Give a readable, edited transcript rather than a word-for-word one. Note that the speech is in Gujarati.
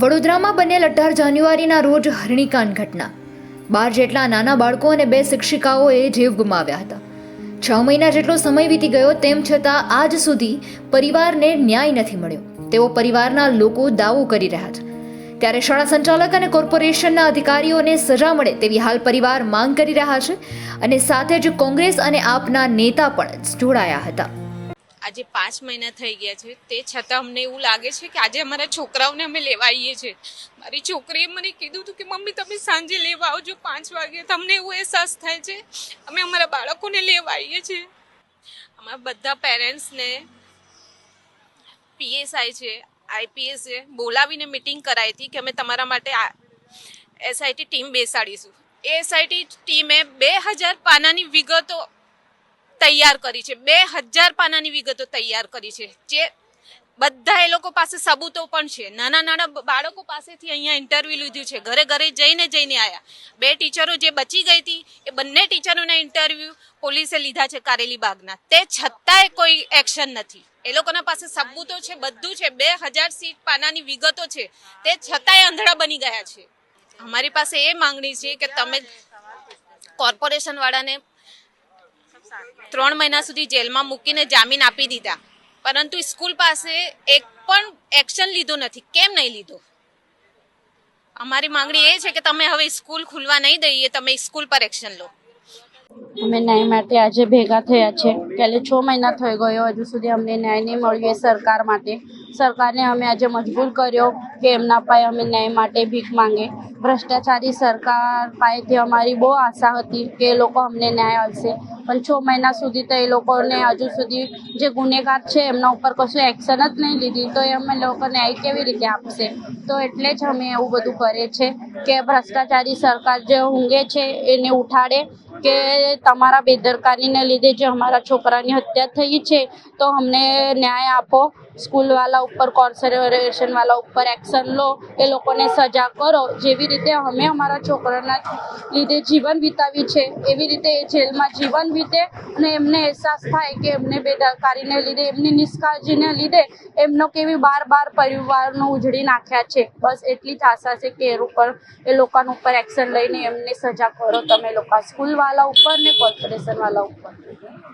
વડોદરામાં બનેલ 18 જાન્યુઆરીના રોજ હરણીકાંડ ઘટના 12 જેટલા નાના બાળકો અને 2 શિક્ષિકાઓએ જીવ ગુમાવ્યા હતા। 6 મહિના જેટલો સમય વીતી ગયો તેમ છતાં આજ સુધી પરિવારને ન્યાય નથી મળ્યો તેવો પરિવારના લોકો દાવો કરી રહ્યા છે। ત્યારે શાળા સંચાલક અને કોર્પોરેશનના અધિકારીઓને સજા મળે તેવી હાલ પરિવાર માંગ કરી રહ્યા છે અને સાથે જ કોંગ્રેસ અને આપના નેતા પણ જોડાયા હતા। આજે 5 મહિના થઈ ગયા છે તે છતાં અમને એવું લાગે છે કે આજે અમારા છોકરાઓને અમે લેવા આવીએ છીએ। મારી છોકરીએ મને કીધું હતું કે મમ્મી તમે સાંજે લેવા આવજો 5 વાગે। તમને એવું અહેસાસ થાય છે અમે અમારા બાળકોને લેવા આવીએ છીએ। અમારા બધા પેરેન્ટ્સને પીએસઆઈ છે આઈપીએસ છે બોલાવીને મિટિંગ કરાવી હતી કે અમે તમારા માટે એસઆઈટી ટીમ બેસાડીશું। એ એસઆઈટી ટીમે 2000 પાનાની વિગતો તૈયાર કરી છે। 2000 પાનાની વિગતો તૈયાર કરી છે જે બધા એ લોકો પાસે સબૂતો પણ છે। નાના નાના બાળકો પાસેથી અહીંયા ઇન્ટરવ્યૂ લીધું છે, ઘરે ઘરે જઈને આવ્યા। 2 ટીચરો જે બચી ગઈ હતી એ બંને ટીચરોના ઇન્ટરવ્યૂ પોલીસે લીધા છે કારેલી બાગના, તે છતાંય કોઈ એક્શન નથી। એ લોકોના પાસે સબૂતો છે, બધું છે, 2000 સીટ પાનાની વિગતો છે, તે છતાંય આંધળા બની ગયા છે। અમારી પાસે એ માંગણી છે કે તમે કોર્પોરેશન વાળાને 3 મહિના સુધી જેલમાં મૂકીને જામીન આપી દીધા, પરંતુ સ્કૂલ પાસે એક પણ એક્શન લીધો નથી। કેમ નહીં લીધો? અમારી માંગણી એ છે કે તમે હવે સ્કૂલ ખુલવા નહીં દઈએ, તમે સ્કૂલ પર એક્શન લો। અમે ન્યાય માટે આજે ભેગા થયા છે। પહેલે 6 મહિના થઈ ગયો, હજુ સુધી અમને ન્યાય નહીં મળ્યો। સરકાર માટે સરકારને અમે આજે મજબૂર કર્યો કે એમના પાસે અમે ન્યાય માટે ભીખ માંગે। ભ્રષ્ટાચારી સરકાર પાસેથી અમારી બહુ આશા હતી કે એ લોકો અમને ન્યાય આપશે, પણ 6 મહિના સુધી તો એ લોકોને હજુ સુધી જે ગુનેગાર છે એમના ઉપર કશું એક્શન જ નહીં લીધી, તો એ અમે લોકો ન્યાય કેવી રીતે આપશે? તો એટલે જ અમે એવું બધું કરીએ છીએ કે ભ્રષ્ટાચારી સરકાર જે ઊંઘે છે એને ઉઠાડે કે તમારા બેદરકારીને લીધે જે અમારા છોકરાની હત્યા થઈ છે તો અમને ન્યાય આપો। સ્કૂલવાળા ઉપર કોર્પોરેશનવાળા ઉપર એક્શન લો, એ લોકોને સજા કરો। જેવી રીતે અમે અમારા છોકરાના લીધે જીવન વિતાવી છે એવી રીતે એ જેલમાં જીવન વીતે અને એમને અહેસાસ થાય કે એમને બેદરકારીને લીધે, એમની નિષ્કાળજીને લીધે એમનો કેવી બાર પરિવારનો ઉજળી નાખ્યા છે। બસ એટલી જ આશા છે કે એ લોકોના ઉપર એક્શન લઈને એમને સજા કરો તમે લોકો, સ્કૂલવાળા ઉપર ને કોર્પોરેશનવાળા ઉપર।